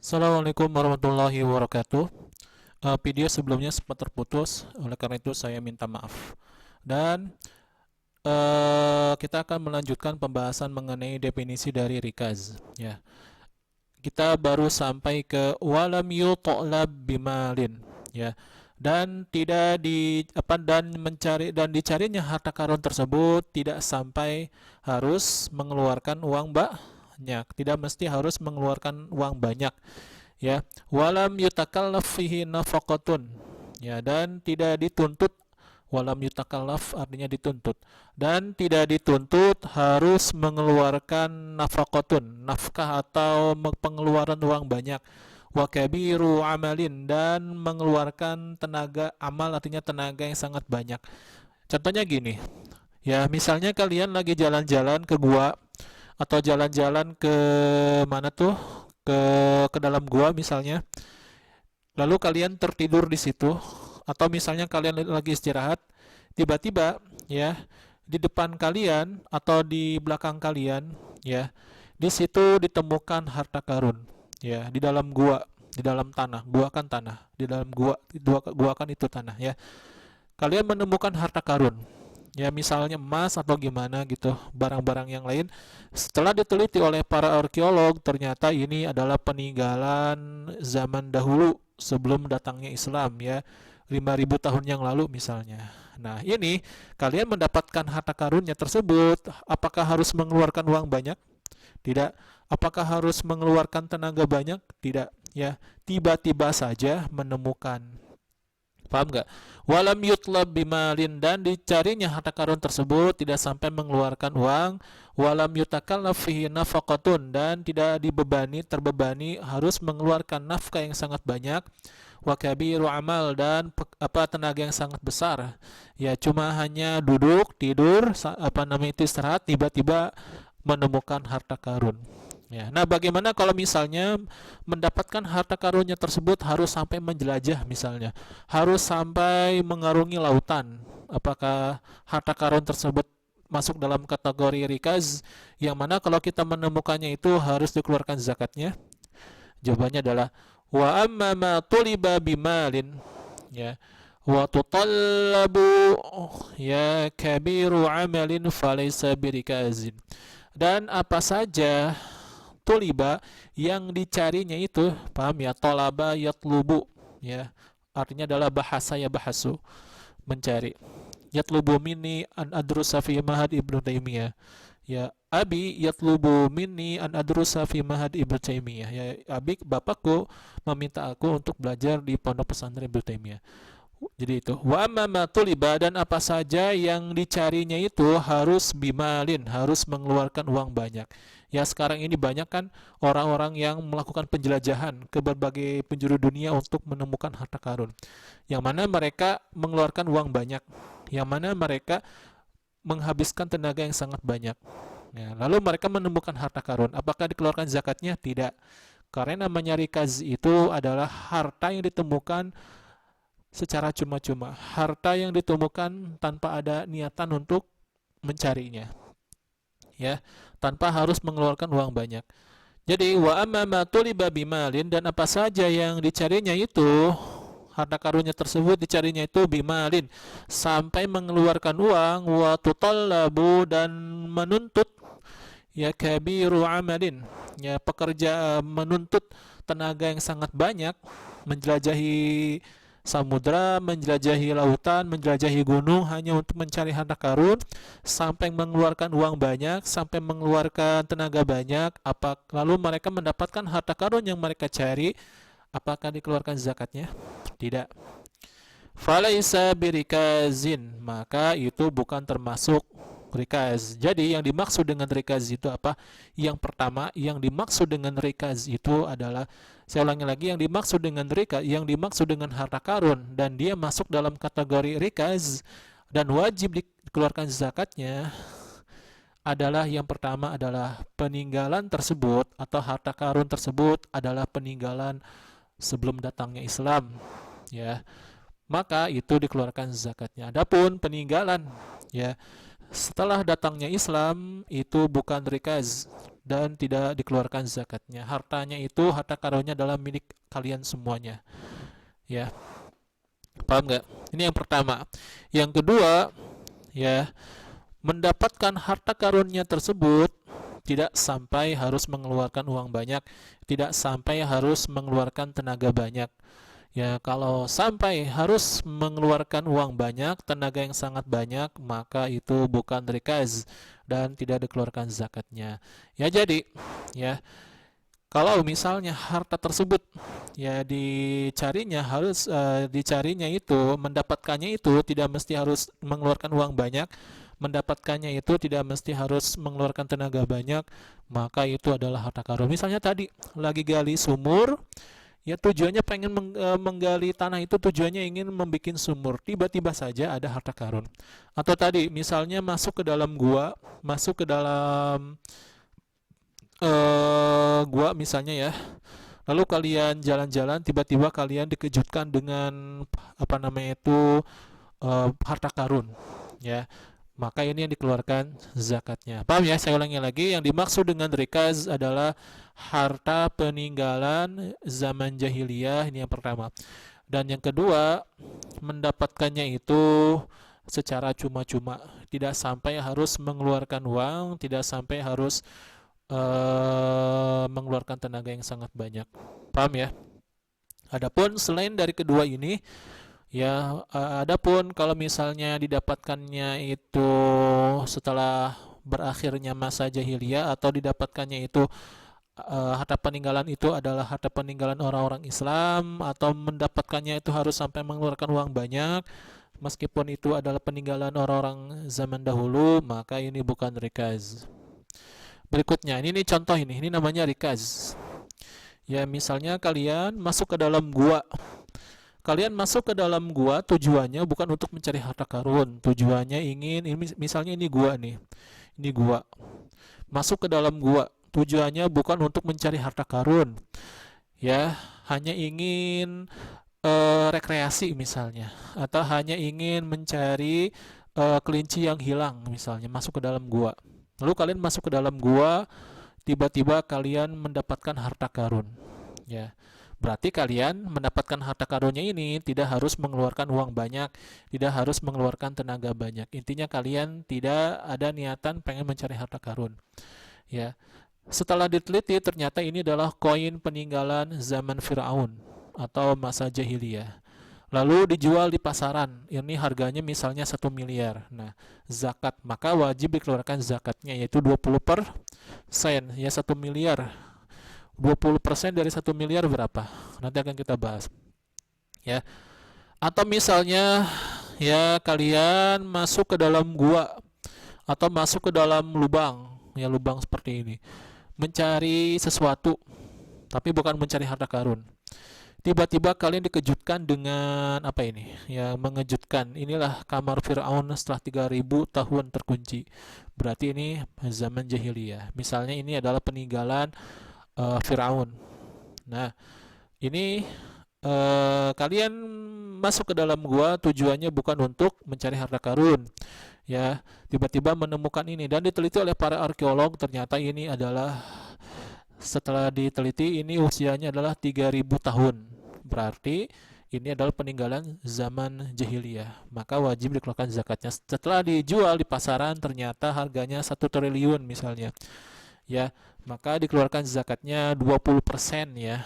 Assalamualaikum warahmatullahi wabarakatuh. Video sebelumnya sempat terputus, oleh karena itu saya minta maaf. Dan kita akan melanjutkan pembahasan mengenai definisi dari rikaz. Ya, kita baru sampai ke walam yutlab bimalin. Ya, dan tidak di apa dan mencari dan dicarinya harta karun tersebut tidak sampai harus mengeluarkan uang banyak, tidak mesti harus mengeluarkan uang banyak, ya. Walam yutakallaf fihi nafaqatun, ya, dan tidak dituntut. Walam yutakallaf artinya dituntut, dan tidak dituntut harus mengeluarkan nafaqatun, nafkah atau pengeluaran uang banyak. Wa kabiru amalin, dan mengeluarkan tenaga amal artinya tenaga yang sangat banyak. Contohnya gini, ya, misalnya kalian lagi jalan-jalan ke gua atau jalan-jalan ke mana tuh, ke dalam gua misalnya, lalu kalian tertidur di situ, atau misalnya kalian lagi istirahat, tiba-tiba, ya, di depan kalian atau di belakang kalian, ya, di situ ditemukan harta karun, ya, di dalam gua, di dalam tanah. Gua kan tanah, di dalam gua kan itu tanah, ya. Kalian menemukan harta karun, ya, misalnya emas atau gimana gitu, barang-barang yang lain. Setelah diteliti oleh para arkeolog, ternyata ini adalah peninggalan zaman dahulu sebelum datangnya Islam, ya, 5.000 tahun yang lalu misalnya. Nah, ini kalian mendapatkan harta karunnya tersebut, apakah harus mengeluarkan uang banyak? Tidak. Apakah harus mengeluarkan tenaga banyak? Tidak, ya. Tiba-tiba saja menemukan. Paham nggak? Walam yutlab bimalin, dan dicarinya harta karun tersebut tidak sampai mengeluarkan uang. Walam yutakallaf fihi nafaqatun, dan tidak terbebani harus mengeluarkan nafkah yang sangat banyak. Wa kabiru amal, dan tenaga yang sangat besar. Ya, cuma hanya duduk, tidur, istirahat, tiba-tiba menemukan harta karun. Ya, nah, bagaimana kalau misalnya mendapatkan harta karunnya tersebut harus sampai menjelajah misalnya, harus sampai mengarungi lautan? Apakah harta karun tersebut masuk dalam kategori rikaz, yang mana kalau kita menemukannya itu harus dikeluarkan zakatnya? Jawabannya adalah wa amma ma tuliba bimalin, ya, wa tutallabu, ya, kabiru amalin falaysa birikazin. Dan apa saja tuliba yang dicarinya itu, paham ya, tolaba yatlubu, ya, artinya adalah bahasa, ya, bahasu, mencari. Yatlubu minni an adrusa fi mahad ibnu taimiyah, ya, abi yatlubu minni an adrusa fi mahad ibnu taimiyah, ya, abi, bapakku meminta aku untuk belajar di pondok pesantren ibnu taimiyah. Jadi itu wa amma ma tuliba, dan apa saja yang dicarinya itu harus bimalin, harus mengeluarkan uang banyak. Ya, sekarang ini banyak kan orang-orang yang melakukan penjelajahan ke berbagai penjuru dunia untuk menemukan harta karun, yang mana mereka mengeluarkan uang banyak, yang mana mereka menghabiskan tenaga yang sangat banyak. Ya, lalu mereka menemukan harta karun, apakah dikeluarkan zakatnya? Tidak, karena namanya rikaz itu adalah harta yang ditemukan secara cuma-cuma, harta yang ditemukan tanpa ada niatan untuk mencarinya, ya, tanpa harus mengeluarkan uang banyak. Jadi wa amma ma tuliba bimalin, dan apa saja yang dicarinya itu, harta karunnya tersebut dicarinya itu bimalin, sampai mengeluarkan uang. Wa tutallabu, dan menuntut, ya, kabiru amalin, ya, pekerja, menuntut tenaga yang sangat banyak, menjelajahi samudra, menjelajahi lautan, menjelajahi gunung hanya untuk mencari harta karun, sampai mengeluarkan uang banyak, sampai mengeluarkan tenaga banyak. Lalu mereka mendapatkan harta karun yang mereka cari, apakah dikeluarkan zakatnya? Tidak. Falaisa birikazin, maka itu bukan termasuk rikaz. Jadi yang dimaksud dengan rikaz itu apa? Yang pertama, yang dimaksud dengan rikaz itu adalah, saya ulangi lagi, yang dimaksud dengan harta karun dan dia masuk dalam kategori rikaz dan wajib dikeluarkan zakatnya adalah, yang pertama adalah peninggalan tersebut atau harta karun tersebut adalah peninggalan sebelum datangnya Islam, ya, maka itu dikeluarkan zakatnya. Adapun peninggalan, ya, Setelah datangnya Islam itu bukan rikaz dan tidak dikeluarkan zakatnya. Hartanya itu, harta karunnya adalah milik kalian semuanya. Ya, paham nggak? Ini yang pertama. Yang kedua, ya, mendapatkan harta karunnya tersebut tidak sampai harus mengeluarkan uang banyak, tidak sampai harus mengeluarkan tenaga banyak. Ya, kalau sampai harus mengeluarkan uang banyak, tenaga yang sangat banyak, maka itu bukan rikaz dan tidak dikeluarkan zakatnya. Ya, jadi, ya, kalau misalnya harta tersebut ya dicarinya itu, mendapatkannya itu tidak mesti harus mengeluarkan uang banyak, mendapatkannya itu tidak mesti harus mengeluarkan tenaga banyak, maka itu adalah harta karun. Misalnya tadi lagi gali sumur, ya tujuannya pengen menggali tanah itu, tujuannya ingin membuat sumur, tiba-tiba saja ada harta karun. Atau tadi misalnya masuk ke dalam gua, masuk ke dalam gua misalnya ya, lalu kalian jalan-jalan, tiba-tiba kalian dikejutkan dengan apa namanya itu harta karun, ya, maka ini yang dikeluarkan zakatnya. Paham ya? Saya ulangi lagi, yang dimaksud dengan rikaz adalah harta peninggalan zaman jahiliyah, ini yang pertama. Dan yang kedua, mendapatkannya itu secara cuma-cuma, tidak sampai harus mengeluarkan uang, tidak sampai harus mengeluarkan tenaga yang sangat banyak. Paham ya? Adapun selain dari kedua ini, ya, adapun kalau misalnya didapatkannya itu setelah berakhirnya masa jahiliyah, atau didapatkannya itu harta peninggalan itu adalah harta peninggalan orang-orang Islam, atau mendapatkannya itu harus sampai mengeluarkan uang banyak, meskipun itu adalah peninggalan orang-orang zaman dahulu, maka ini bukan rikaz. Berikutnya, ini contoh, ini namanya rikaz. Ya, misalnya kalian masuk ke dalam gua. Kalian masuk ke dalam gua tujuannya bukan untuk mencari harta karun. Tujuannya ingin, misalnya ini gua nih. Ini gua. Masuk ke dalam gua. Tujuannya bukan untuk mencari harta karun. Ya, hanya ingin rekreasi misalnya, atau hanya ingin mencari kelinci yang hilang misalnya, masuk ke dalam gua. Lalu kalian masuk ke dalam gua, tiba-tiba kalian mendapatkan harta karun. Ya, berarti kalian mendapatkan harta karunnya ini tidak harus mengeluarkan uang banyak, tidak harus mengeluarkan tenaga banyak. Intinya kalian tidak ada niatan pengen mencari harta karun. Ya, setelah diteliti ternyata ini adalah koin peninggalan zaman Firaun atau masa jahiliyah. Lalu dijual di pasaran, ini harganya misalnya 1 miliar. Nah, zakat, maka wajib dikeluarkan zakatnya, yaitu 20%. Ya, 1 miliar, 20% dari 1 miliar berapa? Nanti akan kita bahas, ya. Atau misalnya, ya, kalian masuk ke dalam gua atau masuk ke dalam lubang, ya, lubang seperti ini, mencari sesuatu, tapi bukan mencari harta karun. Tiba-tiba kalian dikejutkan dengan apa ini? Yang mengejutkan. Inilah kamar Firaun setelah 3000 tahun terkunci. Berarti ini zaman jahiliyah. Misalnya ini adalah peninggalan Firaun. Nah, ini kalian masuk ke dalam gua tujuannya bukan untuk mencari harta karun. Ya, tiba-tiba menemukan ini dan diteliti oleh para arkeolog, ternyata ini adalah, setelah diteliti, ini usianya adalah 3000 tahun. Berarti ini adalah peninggalan zaman jahiliyah, maka wajib dikeluarkan zakatnya. Setelah dijual di pasaran ternyata harganya 1 triliun misalnya, ya, maka dikeluarkan zakatnya 20%, ya.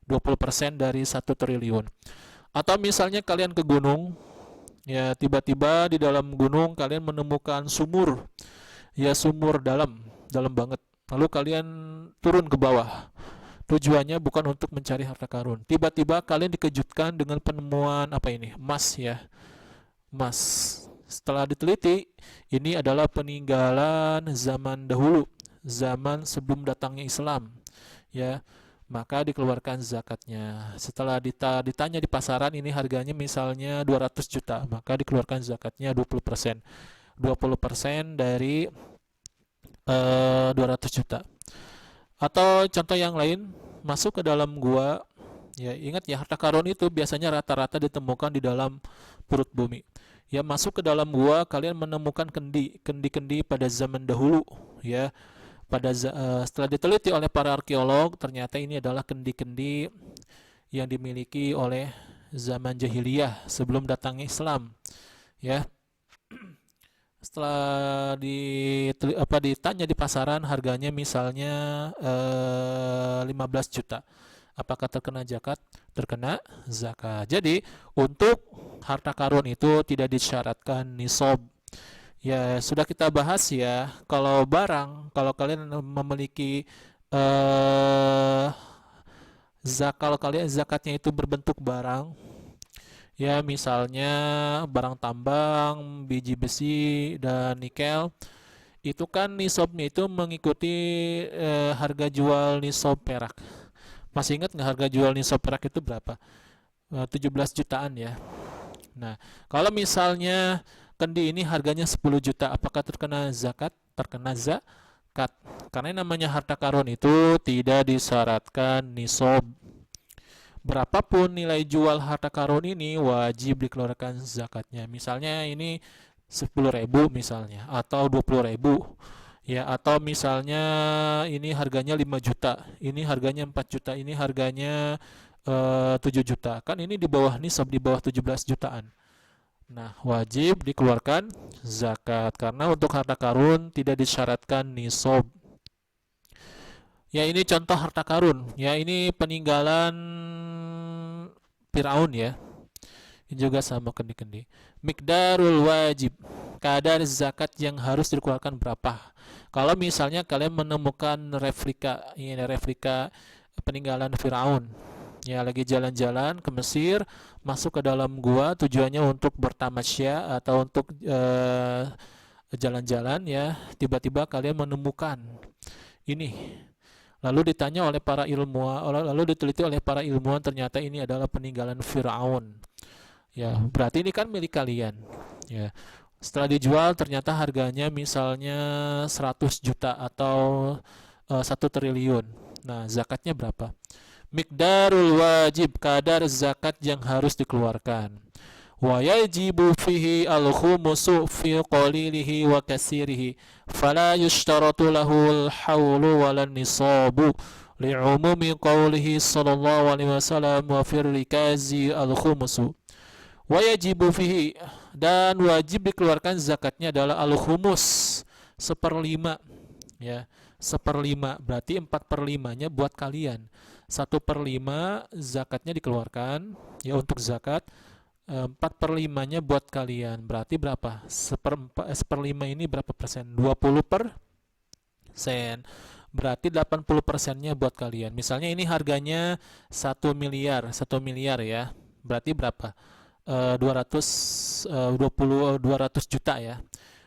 20% dari 1 triliun. Atau misalnya kalian ke gunung, ya, tiba-tiba di dalam gunung kalian menemukan sumur, ya, sumur dalam banget. Lalu kalian turun ke bawah. Tujuannya bukan untuk mencari harta karun. Tiba-tiba kalian dikejutkan dengan penemuan apa ini? Emas, ya. Emas. Setelah diteliti, ini adalah peninggalan zaman dahulu, zaman sebelum datangnya Islam, ya. Maka dikeluarkan zakatnya. Setelah ditanya di pasaran, ini harganya misalnya 200 juta, maka dikeluarkan zakatnya 20%. 20% dari 200 juta. Atau contoh yang lain, masuk ke dalam gua, ya, ingat ya, harta karun itu biasanya rata-rata ditemukan di dalam perut bumi. ya masuk ke dalam gua, kalian menemukan kendi-kendi pada zaman dahulu, ya. Setelah diteliti oleh para arkeolog, ternyata ini adalah kendi-kendi yang dimiliki oleh zaman jahiliyah sebelum datangnya Islam, ya. Setelah ditanya di pasaran, harganya misalnya 15 juta. Apakah terkena zakat? Terkena zakat. Jadi untuk harta karun itu tidak disyaratkan nisab. Ya, sudah kita bahas ya. Kalau kalau kalian memiliki kalau kalian zakatnya itu berbentuk barang, ya misalnya barang tambang, biji besi dan nikel, itu kan nisabnya itu mengikuti harga jual nisab perak. Masih ingat nggak harga jual nisab perak itu berapa? 17 jutaan ya. Nah, kalau misalnya kendi ini harganya 10 juta, apakah terkena zakat? Terkena zakat. Karena yang namanya harta karun itu tidak disyaratkan nisab. Berapapun nilai jual harta karun ini wajib dikeluarkan zakatnya. Misalnya ini 10.000 misalnya, atau 20.000, ya, atau misalnya ini harganya 5 juta, ini harganya 4 juta, ini harganya 7 juta. Kan ini di bawah nisab, di bawah 17 jutaan. Nah, wajib dikeluarkan zakat karena untuk harta karun tidak disyaratkan nisab. Ya, ini contoh harta karun. Ya, ini peninggalan Firaun ya. Ini juga sama kendi-kendi. Miqdarul wajib. Kadar zakat yang harus dikeluarkan berapa? Kalau misalnya kalian menemukan replika peninggalan Firaun, ya lagi jalan-jalan ke Mesir, masuk ke dalam gua tujuannya untuk bertamasya atau untuk jalan-jalan, ya, tiba-tiba kalian menemukan ini, lalu ditanya oleh para ilmuwan, lalu diteliti oleh para ilmuwan, ternyata ini adalah peninggalan Firaun, ya berarti ini kan milik kalian, ya. Setelah dijual ternyata harganya misalnya 100 juta atau 1 triliun. Nah, zakatnya berapa? Miqdarul wajib, kadar zakat yang harus dikeluarkan. Wa yajibu fihi al-khumusu fi qalilihi wa kasirihi, fala yushtaratu lahu al-hawlu wala nisabu, li'umumi qawlihi sallallahu alaihi wasallam wa fir rikazi al-khumusu. Wa yajibu fihi, dan wajib dikeluarkan zakatnya adalah al-khumus, 1/5, ya. 1/5 berarti 4/5-nya buat kalian. 1/5 zakatnya dikeluarkan, ya, untuk zakat. 4/5-nya buat kalian. Berarti berapa? 1/5 ini berapa persen? 20%. Berarti 80%-nya buat kalian. Misalnya ini harganya 1 miliar, 1 miliar ya. Berarti berapa? 200 juta ya.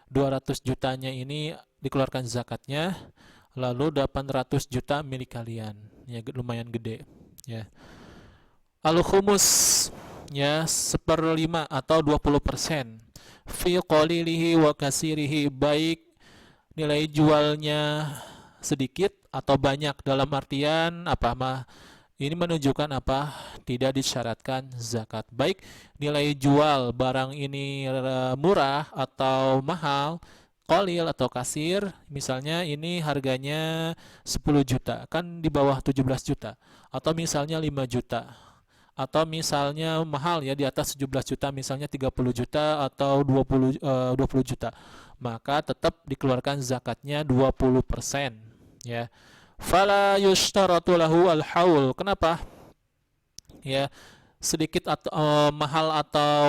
200 jutanya ini dikeluarkan zakatnya, lalu 800 juta milik kalian, ya, lumayan gede, ya. Al-khumus, ya, 1/5 atau 20%, fi qalilihi wa kasirihi, baik nilai jualnya sedikit atau banyak, dalam artian apa, ini menunjukkan apa? Tidak disyaratkan zakat. Baik nilai jual barang ini murah atau mahal, qalil atau kasir, misalnya ini harganya 10 juta, kan di bawah 17 juta. Atau misalnya 5 juta. Atau misalnya mahal, ya, di atas 17 juta, misalnya 30 juta atau 20 juta. Maka tetap dikeluarkan zakatnya 20%, ya. Fala yushtaratu lahu al-haul. Kenapa? Ya, sedikit atau mahal atau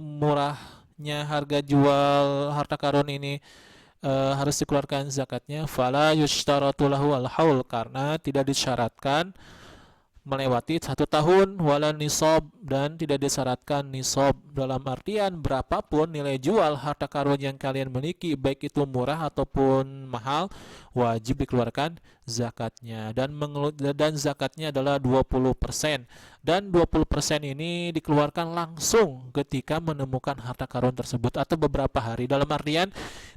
murahnya harga jual harta karun ini harus dikeluarkan zakatnya. Fala yushtaratu lahu al-haul, karena tidak disyaratkan melewati 1 tahun, wala nisab, dan tidak disyaratkan nisab, dalam artian berapapun nilai jual harta karun yang kalian miliki, baik itu murah ataupun mahal, wajib dikeluarkan zakatnya, dan zakatnya adalah 20%, dan 20% ini dikeluarkan langsung ketika menemukan harta karun tersebut atau beberapa hari, dalam artian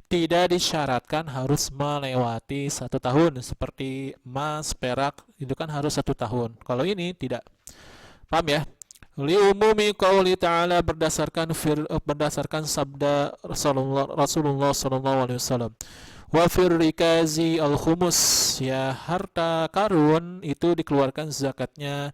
tidak disyaratkan harus melewati 1 tahun. Seperti emas, perak, itu kan harus 1 tahun. Kalau ini tidak. Paham ya? Liumumi qauli ta'ala berdasarkan sabda Rasulullah sallallahu alaihi wasallam. Wa fir rikazi al khumus, ya harta karun itu dikeluarkan zakatnya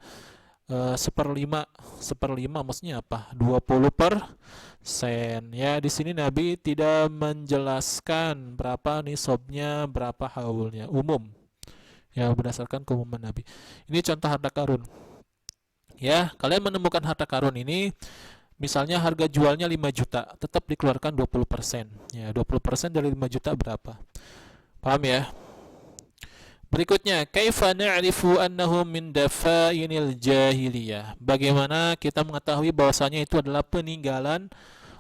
seperlima. Seperlima maksudnya apa? 20%. Ya, di sini Nabi tidak menjelaskan berapa nisabnya, berapa haulnya, umum. Ya, berdasarkan keumuman Nabi. Ini contoh harta karun. Ya, kalian menemukan harta karun ini, misalnya harga jualnya 5 juta, tetap dikeluarkan 20%. Ya, 20% dari 5 juta berapa? Paham ya? Berikutnya, kaifa na'rifu annahu min dafainil jahiliyah? Bagaimana kita mengetahui bahwasanya itu adalah peninggalan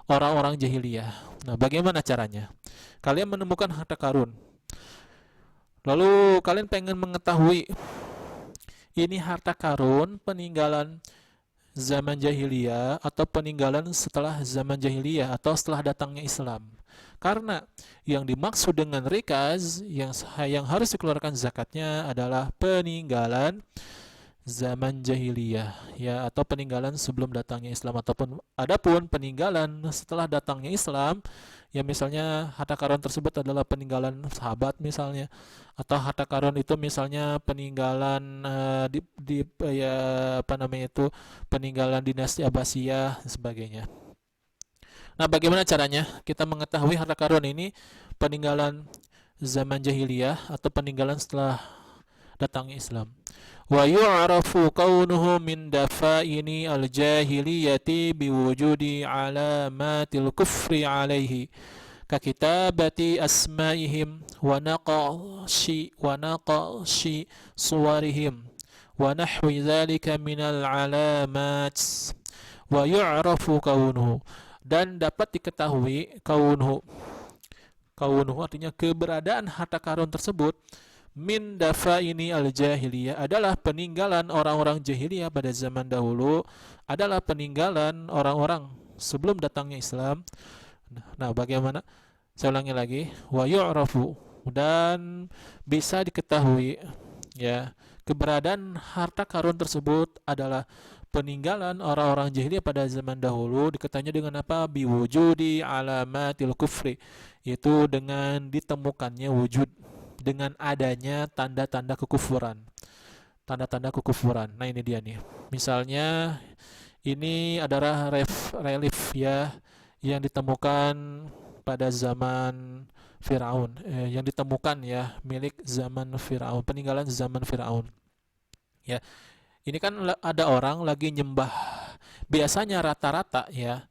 orang-orang jahiliyah? Nah, bagaimana caranya? Kalian menemukan harta karun. Lalu kalian pengen mengetahui ini harta karun peninggalan zaman jahiliyah atau peninggalan setelah zaman jahiliyah atau setelah datangnya Islam. Karena yang dimaksud dengan rikaz yang harus dikeluarkan zakatnya adalah peninggalan zaman jahiliyah, ya, atau peninggalan sebelum datangnya Islam. Adapun peninggalan setelah datangnya Islam, ya, misalnya harta karun tersebut adalah peninggalan sahabat misalnya, atau harta karun itu misalnya peninggalan ya, apa namanya itu, peninggalan dinasti Abbasiyah dan sebagainya. Nah, bagaimana caranya kita mengetahui harta karun ini peninggalan zaman jahiliyah atau peninggalan setelah datangnya Islam? Wa yu'rafu kaunuhu min dafaini al-jahiliyati biwujudi alamatil kufri alaihi kakitabati asma'ihim wa naqashi suwarihim wa nahwi dhalika minal alamat. Wa yu'rafu kaunuhu, dan dapat diketahui kaunuhu artinya keberadaan harta karun tersebut, min dafaini al-jahiliyah adalah peninggalan orang-orang jahiliyah pada zaman dahulu, adalah peninggalan orang-orang sebelum datangnya Islam. Nah, bagaimana? Saya ulangi lagi. Wa yu'rafu, dan bisa diketahui, ya, keberadaan harta karun tersebut adalah peninggalan orang-orang jahiliyah pada zaman dahulu, diketahuinya dengan apa? Biwujudi alamatil kufri, yaitu dengan ditemukannya wujud, dengan adanya tanda-tanda kekufuran. Tanda-tanda kekufuran. Nah, ini dia nih. Misalnya ini adalah relief, ya, yang ditemukan pada zaman Firaun, yang ditemukan, ya, milik zaman Firaun, peninggalan zaman Firaun. Ya, ini kan ada orang lagi nyembah. Biasanya rata-rata, ya,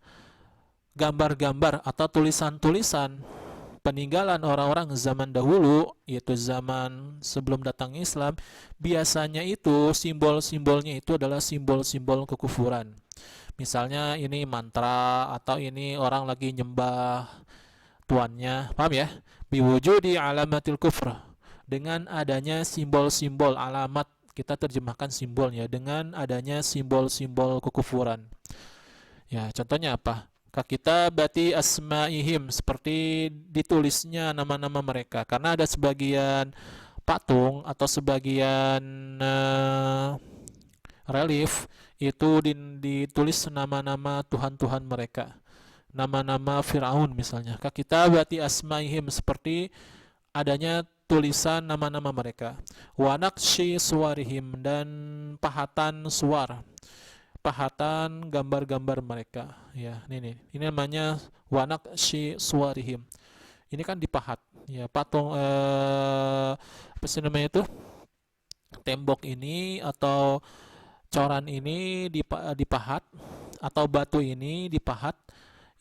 gambar-gambar atau tulisan-tulisan peninggalan orang-orang zaman dahulu, yaitu zaman sebelum datang Islam, biasanya itu simbol-simbolnya itu adalah simbol-simbol kekufuran. Misalnya ini mantra, atau ini orang lagi nyembah tuannya, paham ya? Biwujudi alamatil kufr, dengan adanya simbol-simbol, alamat kita terjemahkan simbolnya, dengan adanya simbol-simbol kekufuran. Ya, contohnya apa? Kakitabati asma'ihim, seperti ditulisnya nama-nama mereka. Karena ada sebagian patung atau sebagian relief itu ditulis nama-nama tuhan-tuhan mereka, nama-nama Firaun misalnya. Kakitabati asma'ihim, seperti adanya tulisan nama-nama mereka. Wa naqshi suwarihim, dan pahatan suar, pahatan gambar-gambar mereka, ya. Ini namanya wa naqshi suwarihim. Ini kan dipahat, ya, patung apa sih namanya itu, tembok ini atau coran ini dipahat, atau batu ini dipahat,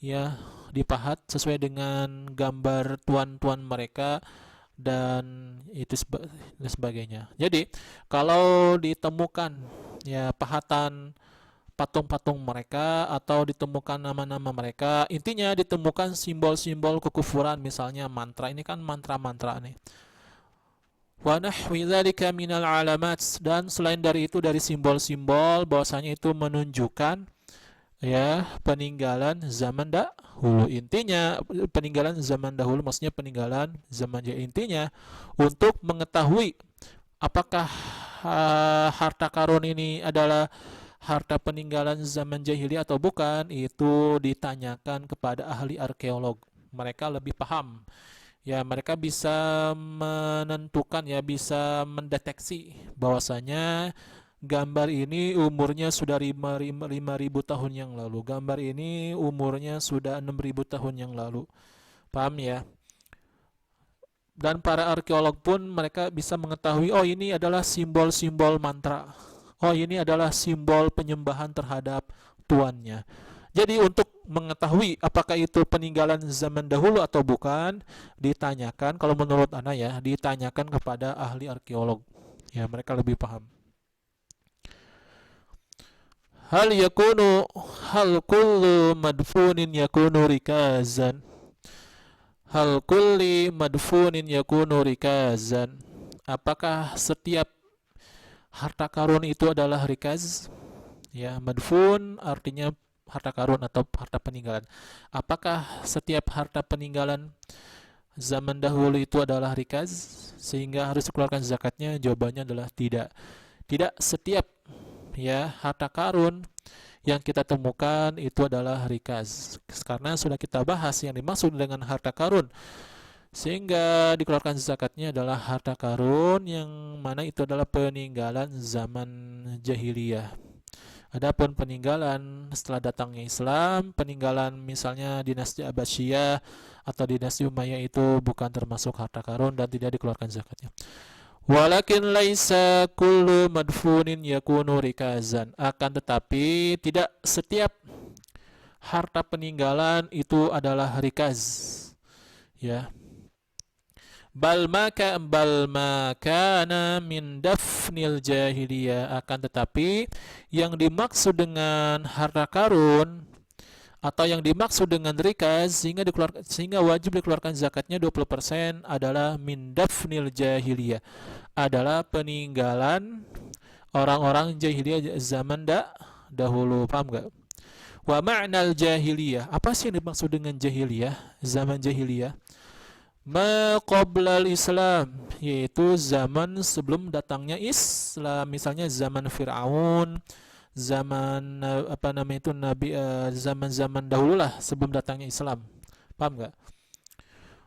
ya, dipahat sesuai dengan gambar tuan-tuan mereka dan itu dan sebagainya. Jadi kalau ditemukan, ya, pahatan patung-patung mereka atau ditemukan nama-nama mereka, intinya ditemukan simbol-simbol kekufuran, misalnya mantra, ini kan mantra-mantra nih. Wa nahwi dzalika minal alamat, dan selain dari itu dari simbol-simbol, bahwasanya itu menunjukkan, ya, peninggalan zaman dahulu. Intinya peninggalan zaman dahulu maksudnya peninggalan zaman jahiliyah. Intinya untuk mengetahui apakah harta karun ini adalah harta peninggalan zaman jahiliyah atau bukan, itu ditanyakan kepada ahli arkeolog. Mereka lebih paham. Ya, mereka bisa menentukan, ya, bisa mendeteksi bahwasanya gambar ini umurnya sudah 5.000 tahun yang lalu. Gambar ini umurnya sudah 6.000 tahun yang lalu. Paham ya? Dan para arkeolog pun mereka bisa mengetahui, oh ini adalah simbol-simbol mantra. Oh ini adalah simbol penyembahan terhadap tuannya. Jadi untuk mengetahui apakah itu peninggalan zaman dahulu atau bukan, ditanyakan, kalau menurut Ana ya, ditanyakan kepada ahli arkeolog. Ya, mereka lebih paham. Hal yakunu hal kullu madfunin yakunu rikazan. Hal kulli madfunin yakunu rikazan. Apakah setiap harta karun itu adalah rikaz? Ya, madfun artinya harta karun atau harta peninggalan. Apakah setiap harta peninggalan zaman dahulu itu adalah rikaz sehingga harus dikeluarkan zakatnya? Jawabannya adalah tidak. Tidak setiap, ya, harta karun yang kita temukan itu adalah rikaz, karena sudah kita bahas yang dimaksud dengan harta karun sehingga dikeluarkan zakatnya adalah harta karun yang mana itu adalah peninggalan zaman jahiliyah. Adapun peninggalan setelah datangnya Islam, peninggalan misalnya dinasti Abbasiyah atau dinasti Umayyah itu bukan termasuk harta karun dan tidak dikeluarkan zakatnya. Walakin laisa kullu madfunin yakunu rikazan. Akan tetapi tidak setiap harta peninggalan itu adalah rikaz. Ya. Bal makana min dafnil jahiliyah. Akan tetapi yang dimaksud dengan harta karun atau yang dimaksud dengan rikaz sehingga wajib dikeluarkan zakatnya 20% adalah min dafnil jahiliyah, adalah peninggalan orang-orang jahiliyah zaman dahulu. Paham gak? Wa ma'nal jahiliyah, apa sih yang dimaksud dengan jahiliyah, zaman jahiliyah? Ma qoblal Islam, yaitu zaman sebelum datangnya Islam. Misalnya zaman Fir'aun, zaman nabi, zaman-zaman dahulu lah sebelum datangnya Islam. Paham enggak?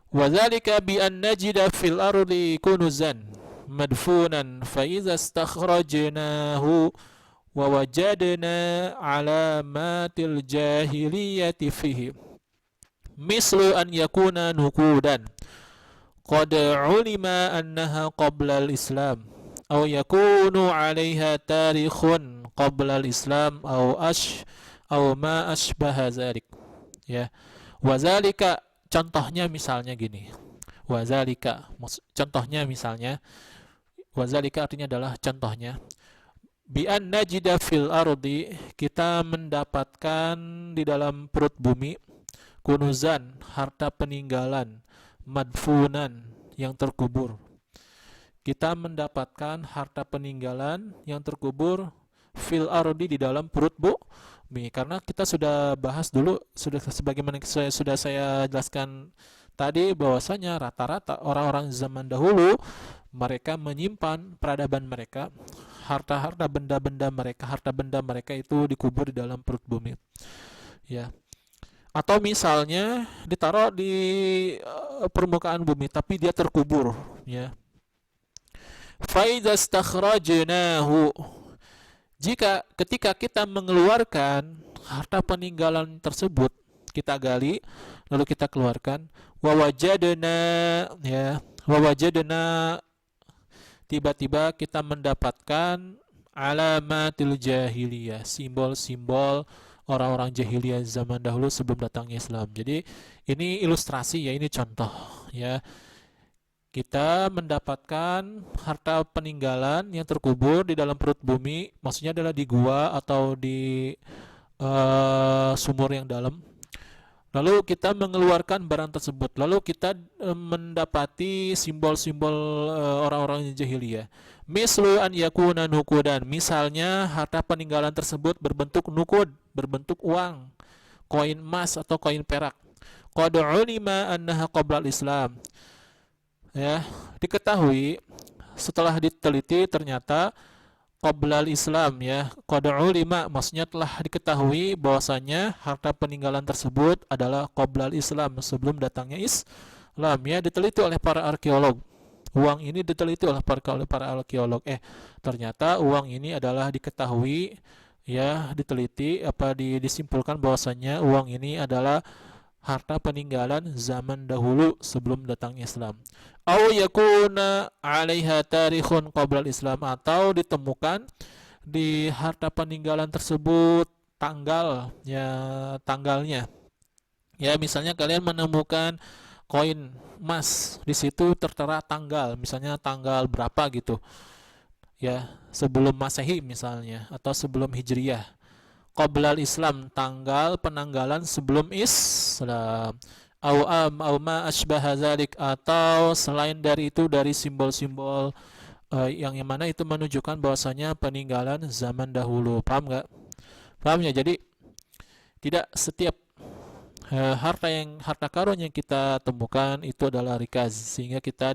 Wa dzalika bi an najida fil ardi kunuzan madfunan fa idza istakhrajnahu wa wajadna alamatil jahiliyati fihi mislu an yakuna nukudan qad ulima annaha qabla al-islam aw yakunu 'alaiha tarikhun qabla al-islam aw ma ashbaha dzalik. Ya, wazalika, contohnya misalnya gini. Wazalika, contohnya misalnya, wazalika artinya adalah contohnya. Bi an najida fil ardi, kita mendapatkan di dalam perut bumi, kunuzan, harta peninggalan, madfunan, yang terkubur. Kita mendapatkan harta peninggalan yang terkubur fil ardi, di dalam perut bumi. Karena kita sudah bahas dulu, sebagaimana sudah saya jelaskan tadi, bahwasanya rata-rata orang-orang zaman dahulu mereka menyimpan peradaban mereka, harta benda mereka itu dikubur di dalam perut bumi. Ya. Atau misalnya ditaruh di permukaan bumi tapi dia terkubur, ya. Fa idza istakhrajnahu, ketika kita mengeluarkan harta peninggalan tersebut, kita gali lalu kita keluarkan, wa wajadna, tiba-tiba kita mendapatkan alamatil jahiliyah, simbol-simbol orang-orang jahiliyah zaman dahulu sebelum datangnya Islam. Jadi ini ilustrasi, ya, ini contoh, ya. Kita mendapatkan harta peninggalan yang terkubur di dalam perut bumi, maksudnya adalah di gua atau di sumur yang dalam. Lalu kita mengeluarkan barang tersebut. Lalu kita mendapati simbol-simbol orang-orang jahiliyah. Mislu an yakuna nukudan. Misalnya harta peninggalan tersebut berbentuk nukud, berbentuk uang, koin emas atau koin perak. Qad ulima annaha qabla al-Islam. Ya, diketahui setelah diteliti ternyata qoblal Islam ya. Qad ulima maksudnya telah diketahui bahwasanya harta peninggalan tersebut adalah qoblal Islam, sebelum datangnya Islam ya, diteliti oleh para arkeolog. Uang ini diteliti oleh para arkeolog. Ternyata uang ini adalah diketahui ya, diteliti disimpulkan bahwasanya uang ini adalah harta peninggalan zaman dahulu sebelum datangnya Islam. Au yakuna 'alaiha tarikhun qabla Islam, atau ditemukan di harta peninggalan tersebut tanggalnya. Ya, misalnya kalian menemukan koin emas, di situ tertera tanggal, misalnya tanggal berapa gitu. Ya, sebelum Masehi misalnya atau sebelum Hijriyah. Qoblal Islam, tanggal penanggalan sebelum Islam. Au ma asbaha dzalik, atau selain dari itu dari simbol-simbol yang mana itu menunjukkan bahwasanya peninggalan zaman dahulu. Paham nggak? Paham ya? Jadi tidak setiap harta karun yang kita temukan itu adalah rikaz sehingga kita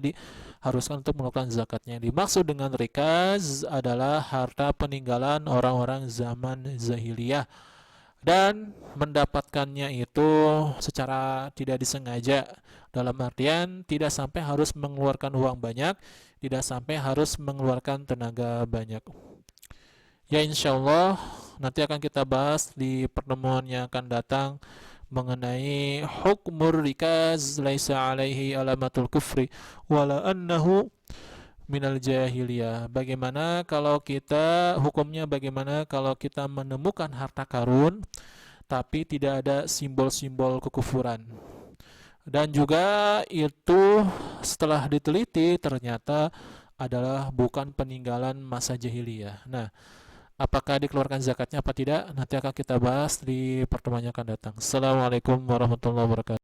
diharuskan untuk melakukan zakatnya. Dimaksud dengan rikaz adalah harta peninggalan orang-orang zaman jahiliyah, dan mendapatkannya itu secara tidak disengaja, dalam artian tidak sampai harus mengeluarkan uang banyak, tidak sampai harus mengeluarkan tenaga banyak. Ya, insya Allah nanti akan kita bahas di pertemuan yang akan datang mengenai hukmur rikaz laisa alaihi alamatul kufri wala annahu minal jahiliyah. Bagaimana kalau kita menemukan harta karun tapi tidak ada simbol-simbol kekufuran. Dan juga itu setelah diteliti ternyata adalah bukan peninggalan masa jahiliyah. Nah, apakah dikeluarkan zakatnya apa tidak? Nanti akan kita bahas di pertemuan yang akan datang. Assalamualaikum warahmatullahi wabarakatuh.